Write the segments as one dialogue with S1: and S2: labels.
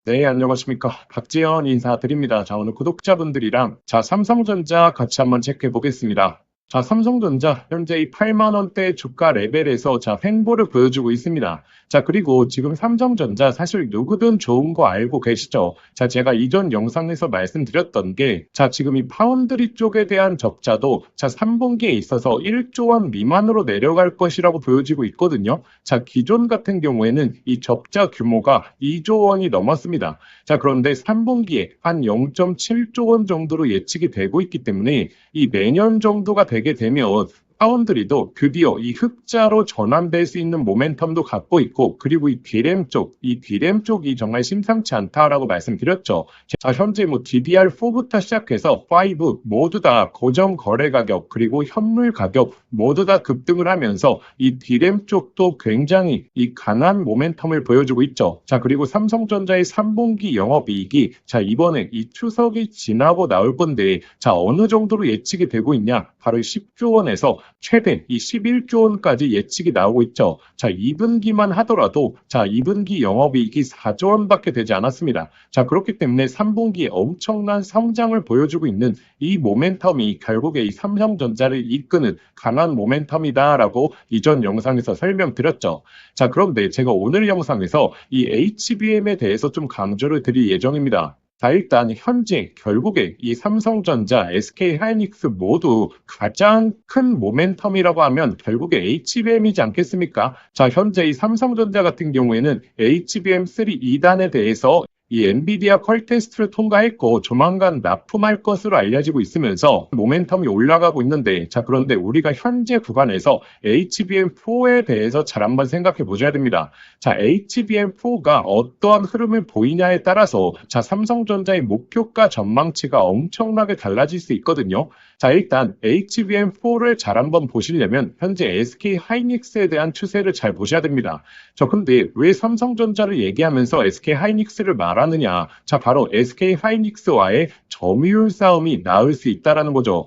S1: 네, 안녕하십니까. 박지현 인사드립니다. 자, 오늘 구독자분들이랑 삼성전자 같이 한번 체크해 보겠습니다. 삼성전자 현재 이 8만 원대 주가 레벨에서 횡보를 보여주고 있습니다. 그리고 지금 삼성전자 사실 누구든 좋은 거 알고 계시죠? 제가 이전 영상에서 말씀드렸던 게 지금 이 파운드리 쪽에 대한 적자도 3분기에 있어서 1조 원 미만으로 내려갈 것이라고 보여지고 있거든요. 기존 같은 경우에는 이 적자 규모가 2조 원이 넘었습니다. 그런데 3분기에 한 0.7조 원 정도로 예측이 되고 있기 때문에 이 내년 정도가 되게 되면 파운드리도 드디어 이 흑자로 전환될 수 있는 모멘텀도 갖고 있고, 그리고 이 D램 쪽이 정말 심상치 않다라고 말씀드렸죠. 현재 DDR4부터 시작해서 5 모두 다 고정 거래 가격 그리고 현물 가격 모두 다 급등을 하면서 이 D램 쪽도 굉장히 이 강한 모멘텀을 보여주고 있죠. 그리고 삼성전자의 3분기 영업이익이 이번에 이 추석이 지나고 나올 건데 어느 정도로 예측이 되고 있냐? 바로 10조 원에서 최대 이 11조 원까지 예측이 나오고 있죠. 2분기만 하더라도 2분기 영업이익이 4조 원밖에 되지 않았습니다. 그렇기 때문에 3분기에 엄청난 성장을 보여주고 있는 이 모멘텀이 결국에 이 삼성전자를 이끄는 강한 모멘텀이다라고 이전 영상에서 설명드렸죠. 그런데 제가 오늘 영상에서 이 HBM에 대해서 좀 강조를 드릴 예정입니다. 일단 현재 결국에 이 삼성전자, SK하이닉스 모두 가장 큰 모멘텀이라고 하면 결국에 HBM이지 않겠습니까? 현재 이 삼성전자 같은 경우에는 HBM3 2단에 대해서 이 엔비디아 퀄 테스트를 통과했고 조만간 납품할 것으로 알려지고 있으면서 모멘텀이 올라가고 있는데 그런데 우리가 현재 구간에서 HBM4에 대해서 잘 한번 생각해 보셔야 됩니다. HBM4가 어떠한 흐름을 보이냐에 따라서 삼성전자의 목표가 전망치가 엄청나게 달라질 수 있거든요. 일단 HBM4를 잘 한번 보시려면 현재 SK하이닉스에 대한 추세를 잘 보셔야 됩니다. 근데 왜 삼성전자를 얘기하면서 SK하이닉스를 말하느냐? 바로 SK하이닉스와의 점유율 싸움이 나올 수 있다는 거죠.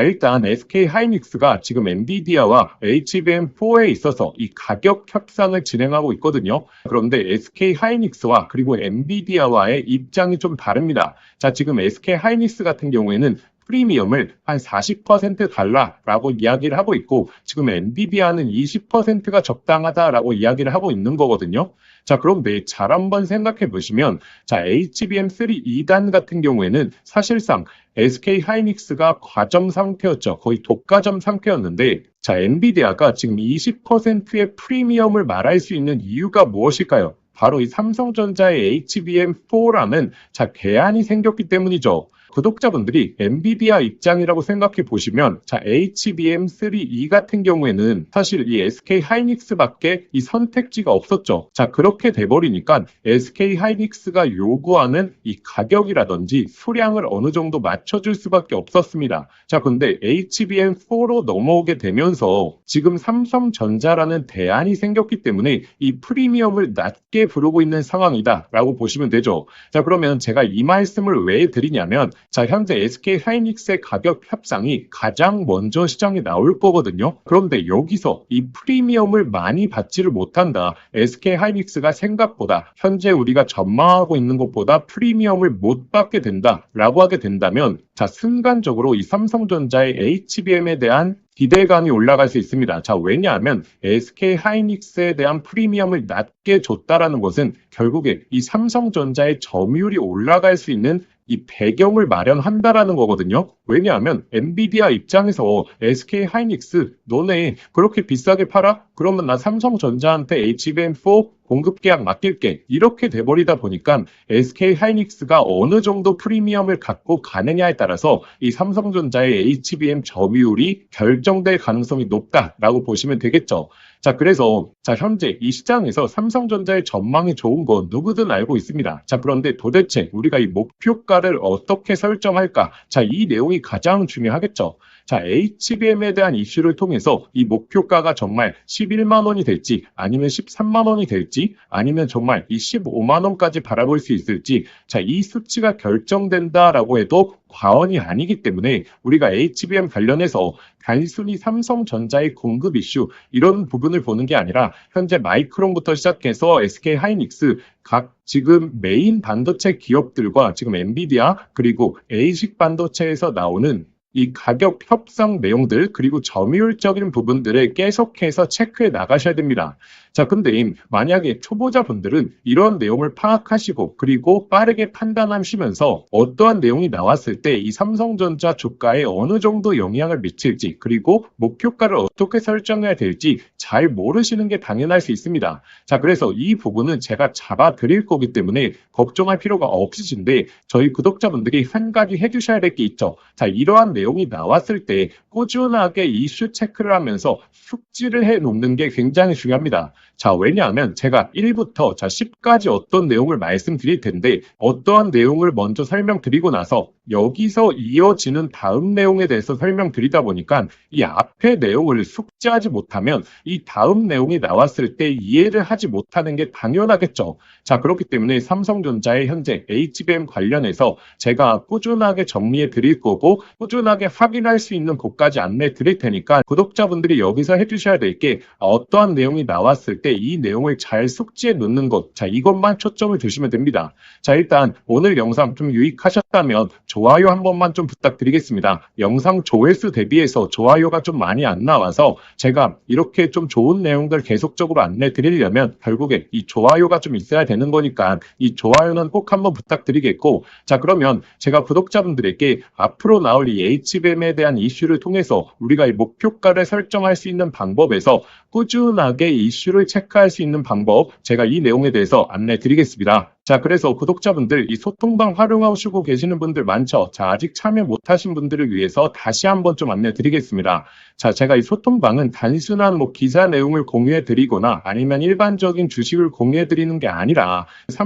S1: 일단 SK하이닉스가 지금 엔비디아와 HBM4에 있어서 이 가격 협상을 진행하고 있거든요. 그런데 SK하이닉스와 그리고 엔비디아와의 입장이 좀 다릅니다. 지금 SK하이닉스 같은 경우에는 프리미엄을 한 40% 달라라고 이야기를 하고 있고, 지금 엔비디아는 20%가 적당하다라고 이야기를 하고 있는 거거든요. 그런데 잘 한번 생각해 보시면 HBM3 2단 같은 경우에는 사실상 SK하이닉스가 과점 상태였죠. 거의 독과점 상태였는데 엔비디아가 지금 20%의 프리미엄을 말할 수 있는 이유가 무엇일까요? 바로 이 삼성전자의 HBM4라는 대안이 생겼기 때문이죠. 구독자분들이 엔비디아 입장이라고 생각해 보시면 HBM3E 같은 경우에는 사실 이 SK하이닉스밖에 이 선택지가 없었죠. 그렇게 돼버리니까 SK하이닉스가 요구하는 이 가격이라든지 수량을 어느 정도 맞춰줄 수밖에 없었습니다. 근데 HBM4로 넘어오게 되면서 지금 삼성전자라는 대안이 생겼기 때문에 이 프리미엄을 낮게 부르고 있는 상황이다라고 보시면 되죠. 그러면 제가 이 말씀을 왜 드리냐면 현재 SK하이닉스의 가격 협상이 가장 먼저 시장에 나올 거거든요. 그런데 여기서 이 프리미엄을 많이 받지를 못한다. SK하이닉스가 생각보다 현재 우리가 전망하고 있는 것보다 프리미엄을 못 받게 된다라고 하게 된다면 순간적으로 이 삼성전자의 HBM에 대한 기대감이 올라갈 수 있습니다. 왜냐하면 SK하이닉스에 대한 프리미엄을 낮게 줬다라는 것은 결국에 이 삼성전자의 점유율이 올라갈 수 있는 이 배경을 마련한다라는 거거든요. 왜냐하면 엔비디아 입장에서 SK하이닉스 너네 그렇게 비싸게 팔아? 그러면 나 삼성전자한테 HBM4 공급 계약 맡길게. 이렇게 돼버리다 보니까 SK하이닉스가 어느 정도 프리미엄을 갖고 가느냐에 따라서 이 삼성전자의 HBM 점유율이 결정될 가능성이 높다라고 보시면 되겠죠. 그래서 현재 이 시장에서 삼성전자의 전망이 좋은 거 누구든 알고 있습니다. 그런데 도대체 우리가 이 목표가를 어떻게 설정할까? 이 내용이 가장 중요하겠죠. 자, HBM에 대한 이슈를 통해서 이 목표가가 정말 11만 원이 될지 아니면 13만 원이 될지 아니면 정말 이 15만 원까지 바라볼 수 있을지 자, 이 수치가 결정된다라고 해도 과언이 아니기 때문에 우리가 HBM 관련해서 단순히 삼성전자의 공급 이슈 이런 부분을 보는 게 아니라 현재 마이크론부터 시작해서 SK하이닉스 각 지금 메인 반도체 기업들과 지금 엔비디아 그리고 에이식 반도체에서 나오는 이 가격 협상 내용들 그리고 점유율적인 부분들을 계속해서 체크해 나가셔야 됩니다. 자, 근데 만약에 초보자분들은 이런 내용을 파악하시고 그리고 빠르게 판단하시면서 어떠한 내용이 나왔을 때 이 삼성전자 주가에 어느 정도 영향을 미칠지 그리고 목표가를 어떻게 설정해야 될지 잘 모르시는 게 당연할 수 있습니다. 자, 그래서 이 부분은 제가 잡아 드릴 거기 때문에 걱정할 필요가 없으신데 저희 구독자분들이 한 가지 해주셔야 될 게 있죠. 자, 이러한 내용이 나왔을 때 꾸준하게 이슈 체크를 하면서 숙지를 해 놓는 게 굉장히 중요합니다. 자, 왜냐하면 제가 1부터 10까지 어떤 내용을 말씀드릴 텐데 어떠한 내용을 먼저 설명드리고 나서 여기서 이어지는 다음 내용에 대해서 설명드리다 보니까 이 앞의 내용을 숙지하지 못하면 이 다음 내용이 나왔을 때 이해를 하지 못하는 게 당연하겠죠. 자, 그렇기 때문에 삼성전자의 현재 HBM 관련해서 제가 꾸준하게 정리해 드릴 거고 꾸준하게 확인할 수 있는 곳까지 안내 드릴 테니까 구독자분들이 여기서 해주셔야 될 게 어떠한 내용이 나왔을 때 이 내용을 잘 숙지해 놓는 것, 자, 이것만 초점을 두시면 됩니다. 자, 일단 오늘 영상 좀 유익하셨다면 좋아요 한 번만 좀 부탁드리겠습니다. 영상 조회수 대비해서 좋아요가 좀 많이 안 나와서 제가 이렇게 좀 좋은 내용들 계속적으로 안내 드리려면 결국에 이 좋아요가 좀 있어야 되는 거니까 이 좋아요는 꼭 한번 부탁드리겠고, 자, 그러면 제가 구독자분들에게 앞으로 나올 이 HBM에 대한 이슈를 통해서 우리가 이 목표가를 설정할 수 있는 방법에서 꾸준하게 이슈를 체크할 수 있는 방법, 제가 이 내용에 대해서 안내 드리겠습니다. 자, 그래서 구독자분들 이 소통방 활용하시고 계시는 분들 많죠? 자, 아직 참여 못하신 분들을 위해서 다시 한번 좀 안내 드리겠습니다. 자, 제가 이 소통방은 단순한 기사 내용을 공유해 드리거나 아니면 일반적인 주식을 공유해 드리는 게 아니라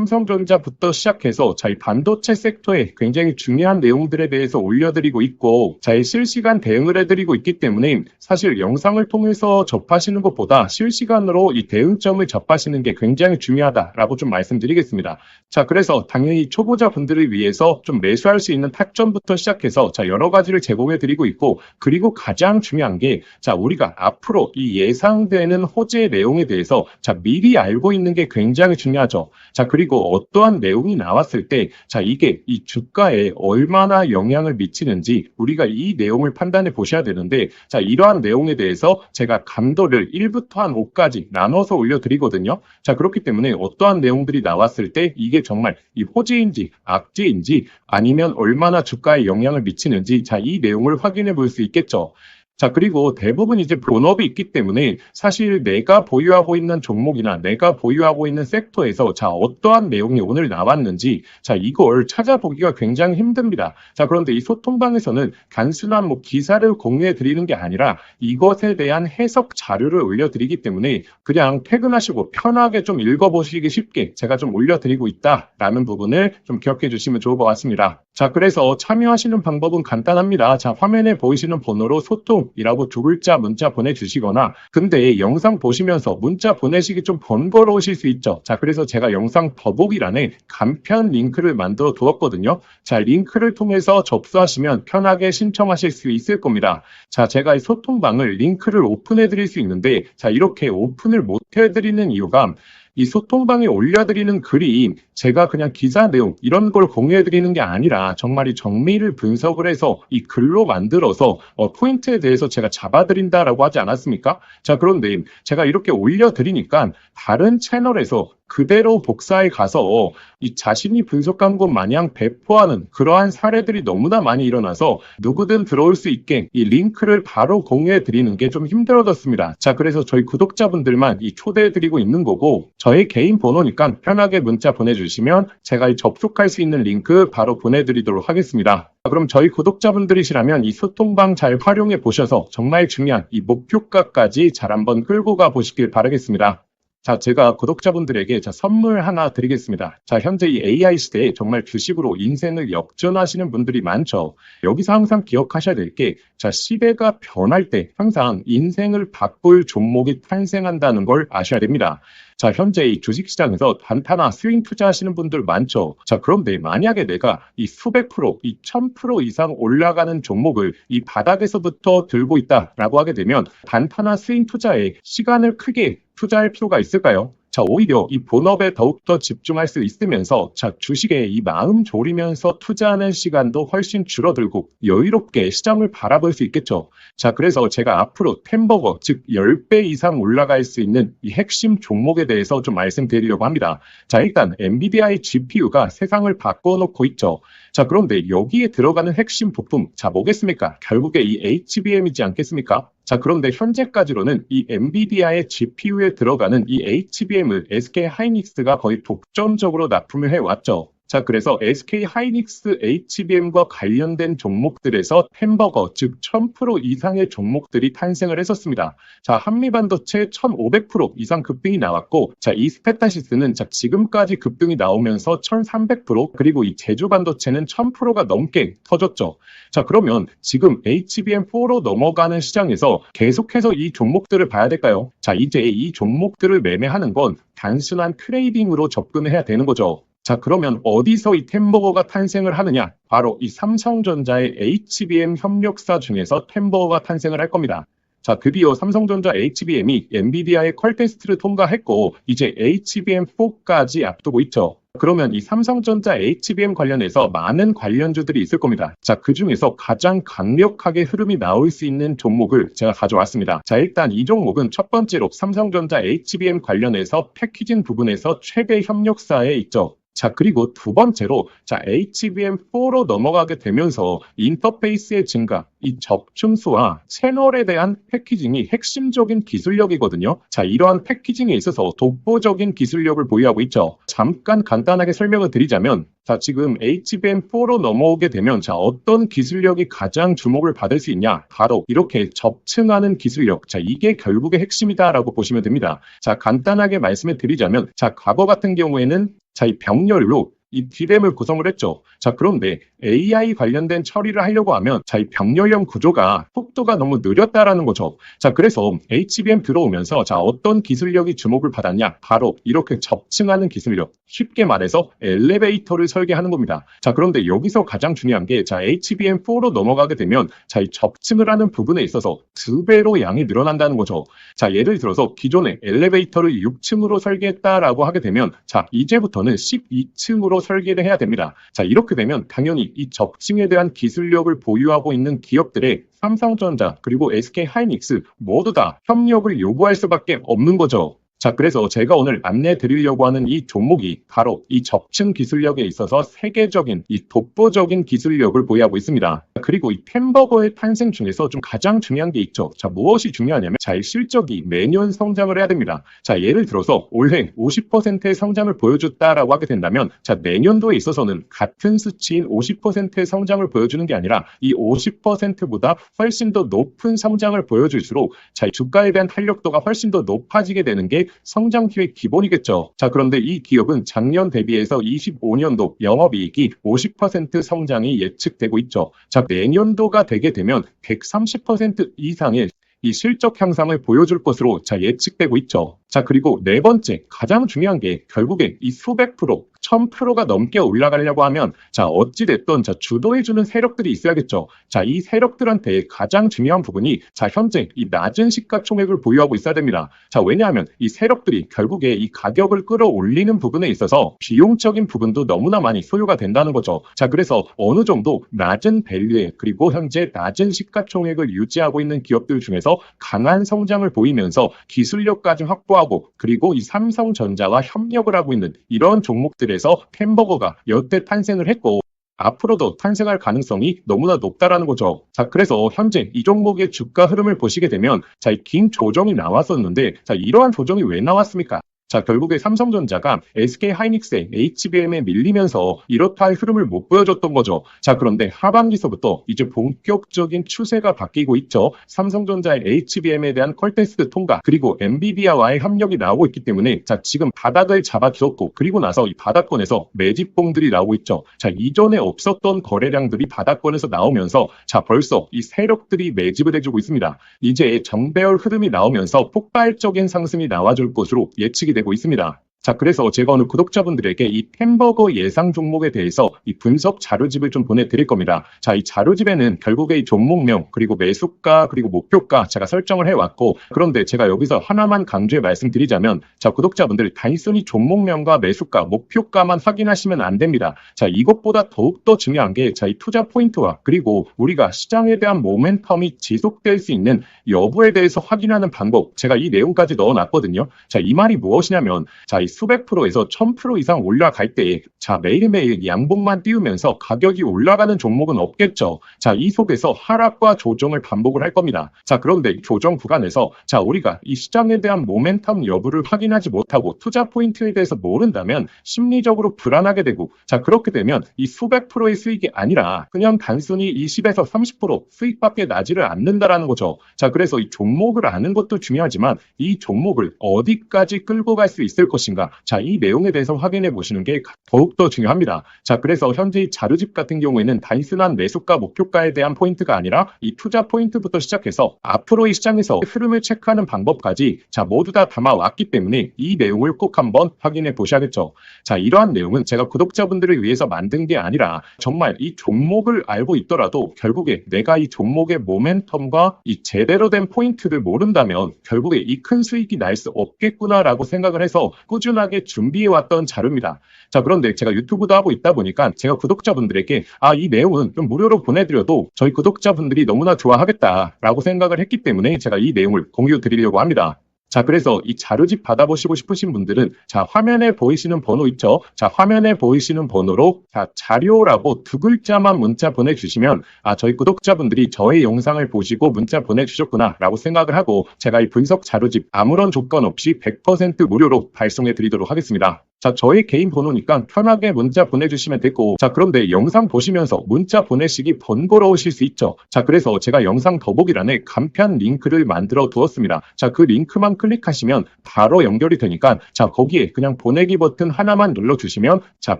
S1: 삼성전자부터 시작해서 자, 이 반도체 섹터에 굉장히 중요한 내용들에 대해서 올려드리고 있고 자, 이 실시간 대응을 해드리고 있기 때문에 사실 영상을 통해서 접하시는 것보다 실시간으로 이 대응점을 접하시는 게 굉장히 중요하다라고 좀 말씀드리겠습니다. 자, 그래서 당연히 초보자분들을 위해서 좀 매수할 수 있는 타점부터 시작해서 자, 여러 가지를 제공해 드리고 있고 그리고 가장 중요한 게 자, 우리가 앞으로 이 예상되는 호재 내용에 대해서 자, 미리 알고 있는 게 굉장히 중요하죠. 자, 그리고 어떠한 내용이 나왔을 때 자, 이게 이 주가에 얼마나 영향을 미치는지 우리가 이 내용을 판단해 보셔야 되는데 자, 이러한 내용에 대해서 제가 감도를 1부터 한 5까지 나눠서 올려드리거든요. 자, 그렇기 때문에 어떠한 내용들이 나왔을 때 이게 정말 이 호재인지 악재인지 아니면 얼마나 주가에 영향을 미치는지 자, 이 내용을 확인해 볼 수 있겠죠. 자, 그리고 대부분 이제 본업이 있기 때문에 사실 내가 보유하고 있는 종목이나 내가 보유하고 있는 섹터에서 자, 어떠한 내용이 오늘 나왔는지 자, 이걸 찾아보기가 굉장히 힘듭니다. 자, 그런데 이 소통방에서는 단순한 기사를 공유해 드리는 게 아니라 이것에 대한 해석 자료를 올려드리기 때문에 그냥 퇴근하시고 편하게 좀 읽어보시기 쉽게 제가 좀 올려드리고 있다라는 부분을 좀 기억해 주시면 좋을 것 같습니다. 자, 그래서 참여하시는 방법은 간단합니다. 자, 화면에 보이시는 번호로 소통이라고 두 글자 문자 보내주시거나 근데 영상 보시면서 문자 보내시기 좀 번거로우실 수 있죠. 자, 그래서 제가 영상 더보기란에 간편 링크를 만들어 두었거든요. 자, 링크를 통해서 접수하시면 편하게 신청하실 수 있을 겁니다. 자, 제가 이 소통방을 링크를 오픈해 드릴 수 있는데 자, 이렇게 오픈을 못 해드리는 이유가 이 소통방에 올려드리는 글이 제가 그냥 기사 내용 이런 걸 공유해드리는 게 아니라 정말 이 정밀을 분석을 해서 이 글로 만들어서 포인트에 대해서 제가 잡아드린다라고 하지 않았습니까? 자, 그런데 제가 이렇게 올려드리니까 다른 채널에서 그대로 복사해 가서 이 자신이 분석한 것 마냥 배포하는 그러한 사례들이 너무나 많이 일어나서 누구든 들어올 수 있게 이 링크를 바로 공유해 드리는 게 좀 힘들어졌습니다. 자, 그래서 저희 구독자분들만 이 초대해 드리고 있는 거고 저희 개인 번호니까 편하게 문자 보내주시면 제가 이 접속할 수 있는 링크 바로 보내드리도록 하겠습니다. 그럼 저희 구독자분들이시라면 이 소통방 잘 활용해 보셔서 정말 중요한 이 목표가까지 잘 한번 끌고 가 보시길 바라겠습니다. 자, 제가 구독자분들에게 선물 하나 드리겠습니다. 자, 현재 이 AI 시대에 정말 주식으로 인생을 역전하시는 분들이 많죠. 여기서 항상 기억하셔야 될 게, 자, 시대가 변할 때 항상 인생을 바꿀 종목이 탄생한다는 걸 아셔야 됩니다. 자, 현재 이 주식시장에서 단타나 스윙 투자하시는 분들 많죠. 자, 그런데 만약에 내가 이 수백 프로, 이 1000% 이상 올라가는 종목을 이 바닥에서부터 들고 있다라고 하게 되면 단타나 스윙 투자에 시간을 크게 투자할 필요가 있을까요? 자, 오히려 이 본업에 더욱더 집중할 수 있으면서, 자, 주식에 이 마음 졸이면서 투자하는 시간도 훨씬 줄어들고 여유롭게 시장을 바라볼 수 있겠죠. 자, 그래서 제가 앞으로 템버거, 즉 10배 이상 올라갈 수 있는 이 핵심 종목에 대해서 좀 말씀드리려고 합니다. 자, 일단 엔비디아의 GPU가 세상을 바꿔놓고 있죠. 자, 그런데 여기에 들어가는 핵심 부품, 자, 뭐겠습니까? 결국에 이 HBM이지 않겠습니까? 자, 그런데 현재까지로는 이 엔비디아의 GPU에 들어가는 이 HBM을 SK 하이닉스가 거의 독점적으로 납품을 해왔죠. 자, 그래서 SK 하이닉스 HBM과 관련된 종목들에서 햄버거, 즉 1000% 이상의 종목들이 탄생을 했었습니다. 자, 한미반도체 1500% 이상 급등이 나왔고, 자, 이 스페타시스는 자, 지금까지 급등이 나오면서 1300%, 그리고 이 제주반도체는 1000%가 넘게 터졌죠. 자, 그러면 지금 HBM4로 넘어가는 시장에서 계속해서 이 종목들을 봐야 될까요? 자, 이제 이 종목들을 매매하는 건 단순한 트레이딩으로 접근을 해야 되는 거죠. 자, 그러면 어디서 이 템버거가 탄생을 하느냐? 바로 이 삼성전자의 HBM 협력사 중에서 템버거가 탄생을 할 겁니다. 자, 드디어 삼성전자 HBM이 엔비디아의 퀄 테스트를 통과했고 이제 HBM4까지 앞두고 있죠. 그러면 이 삼성전자 HBM 관련해서 많은 관련주들이 있을 겁니다. 자, 그 중에서 가장 강력하게 흐름이 나올 수 있는 종목을 제가 가져왔습니다. 자, 일단 이 종목은 첫 번째로 삼성전자 HBM 관련해서 패키징 부분에서 최대 협력사에 있죠. 자, 그리고 두 번째로, 자, HBM4로 넘어가게 되면서 인터페이스의 증가, 이 접춤수와 채널에 대한 패키징이 핵심적인 기술력이거든요. 자, 이러한 패키징에 있어서 독보적인 기술력을 보유하고 있죠. 잠깐 간단하게 설명을 드리자면, 자, 지금 HBM4로 넘어오게 되면, 자, 어떤 기술력이 가장 주목을 받을 수 있냐? 바로 이렇게 접층하는 기술력. 자, 이게 결국의 핵심이다라고 보시면 됩니다. 자, 간단하게 말씀을 드리자면, 자, 과거 같은 경우에는 자, 이 병렬로 이 D램을 구성을 했죠. 자, 그런데 AI 관련된 처리를 하려고 하면 자, 이 병렬형 구조가 속도가 너무 느렸다라는 거죠. 자, 그래서 HBM 들어오면서 자, 어떤 기술력이 주목을 받았냐? 바로 이렇게 접층하는 기술력. 쉽게 말해서 엘리베이터를 설계하는 겁니다. 자, 그런데 여기서 가장 중요한 게 자, HBM4로 넘어가게 되면 자, 이 접층을 하는 부분에 있어서 2배로 양이 늘어난다는 거죠. 자, 예를 들어서 기존에 엘리베이터를 6층으로 설계했다라고 하게 되면 자, 이제부터는 12층으로 설계를 해야 됩니다. 자, 이렇게 되면 당연히 이 접층에 대한 기술력을 보유하고 있는 기업들의 삼성전자 그리고 SK 하이닉스 모두 다 협력을 요구할 수밖에 없는 거죠. 자, 그래서 제가 오늘 안내 드리려고 하는 이 종목이 바로 이 접층 기술력에 있어서 세계적인 이 독보적인 기술력을 보유하고 있습니다. 그리고 이 템버거의 탄생 중에서 좀 가장 중요한 게 있죠. 자, 무엇이 중요하냐면 자, 이 실적이 매년 성장을 해야 됩니다. 자, 예를 들어서 올해 50%의 성장을 보여줬다라고 하게 된다면 자, 내년도에 있어서는 같은 수치인 50%의 성장을 보여주는 게 아니라 이 50%보다 훨씬 더 높은 성장을 보여줄수록 자, 주가에 대한 탄력도가 훨씬 더 높아지게 되는 게 성장기의 기본이겠죠. 자, 그런데 이 기업은 작년 대비해서 25년도 영업이익이 50% 성장이 예측되고 있죠. 자, 내년도가 되게 되면 130% 이상의 이 실적 향상을 보여줄 것으로 자, 예측되고 있죠. 자, 그리고 네 번째 가장 중요한 게 결국에 이 수백 프로 1000%가 넘게 올라가려고 하면 자, 어찌됐든 자, 주도해주는 세력들이 있어야겠죠. 자, 이 세력들한테 가장 중요한 부분이 자, 현재 이 낮은 시가총액을 보유하고 있어야 됩니다. 자, 왜냐하면 이 세력들이 결국에 이 가격을 끌어올리는 부분에 있어서 비용적인 부분도 너무나 많이 소요가 된다는 거죠. 자, 그래서 어느 정도 낮은 밸류에 그리고 현재 낮은 시가총액을 유지하고 있는 기업들 중에서 강한 성장을 보이면서 기술력까지 확보하고 그리고 이 삼성전자와 협력을 하고 있는 이런 종목들에서 햄버거가 여태 탄생을 했고 앞으로도 탄생할 가능성이 너무나 높다라는 거죠. 자, 그래서 현재 이 종목의 주가 흐름을 보시게 되면 자, 긴 조정이 나왔었는데 자, 이러한 조정이 왜 나왔습니까? 자, 결국에 삼성전자가 SK하이닉스의 HBM에 밀리면서 이렇다 할 흐름을 못 보여줬던 거죠. 자, 그런데 하반기서부터 이제 본격적인 추세가 바뀌고 있죠. 삼성전자의 HBM에 대한 퀄테스트 통과, 그리고 엔비디아와의 협력이 나오고 있기 때문에 자, 지금 바닥을 잡아주었고, 그리고 나서 이 바닥권에서 매집봉들이 나오고 있죠. 자, 이전에 없었던 거래량들이 바닥권에서 나오면서 자, 벌써 이 세력들이 매집을 해주고 있습니다. 이제 정배열 흐름이 나오면서 폭발적인 상승이 나와줄 것으로 예측이 되고 있습니다. 자, 그래서 제가 오늘 구독자분들에게 이 템버거 예상 종목에 대해서 이 분석 자료집을 좀 보내드릴 겁니다. 자, 이 자료집에는 결국에 이 종목명, 그리고 매수가, 그리고 목표가 제가 설정을 해왔고, 그런데 제가 여기서 하나만 강조해 말씀드리자면, 자, 구독자분들 단순히 종목명과 매수가, 목표가만 확인하시면 안 됩니다. 자, 이것보다 더욱더 중요한 게, 자, 이 투자 포인트와, 그리고 우리가 시장에 대한 모멘텀이 지속될 수 있는 여부에 대해서 확인하는 방법, 제가 이 내용까지 넣어놨거든요. 자, 이 말이 무엇이냐면, 자, 이 수백 프로에서 1000% 이상 올라갈 때, 자, 매일매일 양봉만 띄우면서 가격이 올라가는 종목은 없겠죠. 자, 이 속에서 하락과 조정을 반복을 할 겁니다. 자, 그런데 조정 구간에서, 자, 우리가 이 시장에 대한 모멘텀 여부를 확인하지 못하고 투자 포인트에 대해서 모른다면 심리적으로 불안하게 되고, 자, 그렇게 되면 이 수백 프로의 수익이 아니라 그냥 단순히 20에서 30% 수익밖에 나지를 않는다라는 거죠. 자, 그래서 이 종목을 아는 것도 중요하지만 이 종목을 어디까지 끌고 갈 수 있을 것인가, 자, 이 내용에 대해서 확인해 보시는 게 더욱더 중요합니다. 자, 그래서 현재 이 자료집 같은 경우에는 단순한 매수가, 목표가에 대한 포인트가 아니라 이 투자 포인트부터 시작해서 앞으로의 시장에서 흐름을 체크하는 방법까지 자, 모두 다 담아왔기 때문에 이 내용을 꼭 한번 확인해 보셔야겠죠. 자, 이러한 내용은 제가 구독자분들을 위해서 만든 게 아니라 정말 이 종목을 알고 있더라도 결국에 내가 이 종목의 모멘텀과 이 제대로 된 포인트를 모른다면 결국에 이 큰 수익이 날 수 없겠구나라고 생각을 해서 꾸준하게 준비해왔던 자료입니다. 자, 그런데 제가 유튜브도 하고 있다 보니까 제가 구독자분들에게 이 내용은 좀 무료로 보내드려도 저희 구독자분들이 너무나 좋아하겠다라고 생각을 했기 때문에 제가 이 내용을 공유 드리려고 합니다. 자, 그래서 이 자료집 받아보시고 싶으신 분들은 자, 화면에 보이시는 번호 있죠? 자, 화면에 보이시는 번호로 자, 자료라고 두 글자만 문자 보내주시면 저희 구독자분들이 저의 영상을 보시고 문자 보내주셨구나 라고 생각을 하고 제가 이 분석 자료집 아무런 조건 없이 100% 무료로 발송해 드리도록 하겠습니다. 자, 저의 개인 번호니까 편하게 문자 보내주시면 되고, 자, 그런데 영상 보시면서 문자 보내시기 번거로우실 수 있죠. 자, 그래서 제가 영상 더보기란에 간편 링크를 만들어 두었습니다. 자, 그 링크만 클릭하시면 바로 연결이 되니까 자, 거기에 그냥 보내기 버튼 하나만 눌러주시면 자,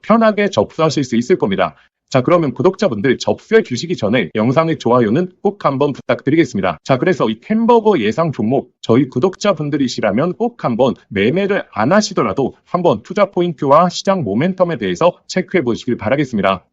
S1: 편하게 접수하실 수 있을 겁니다. 자, 그러면 구독자분들 접수해 주시기 전에 영상의 좋아요는 꼭 한번 부탁드리겠습니다. 자, 그래서 이 템버거 예상 종목 저희 구독자분들이시라면 꼭 한번 매매를 안 하시더라도 한번 투자 포인트와 시장 모멘텀에 대해서 체크해 보시길 바라겠습니다.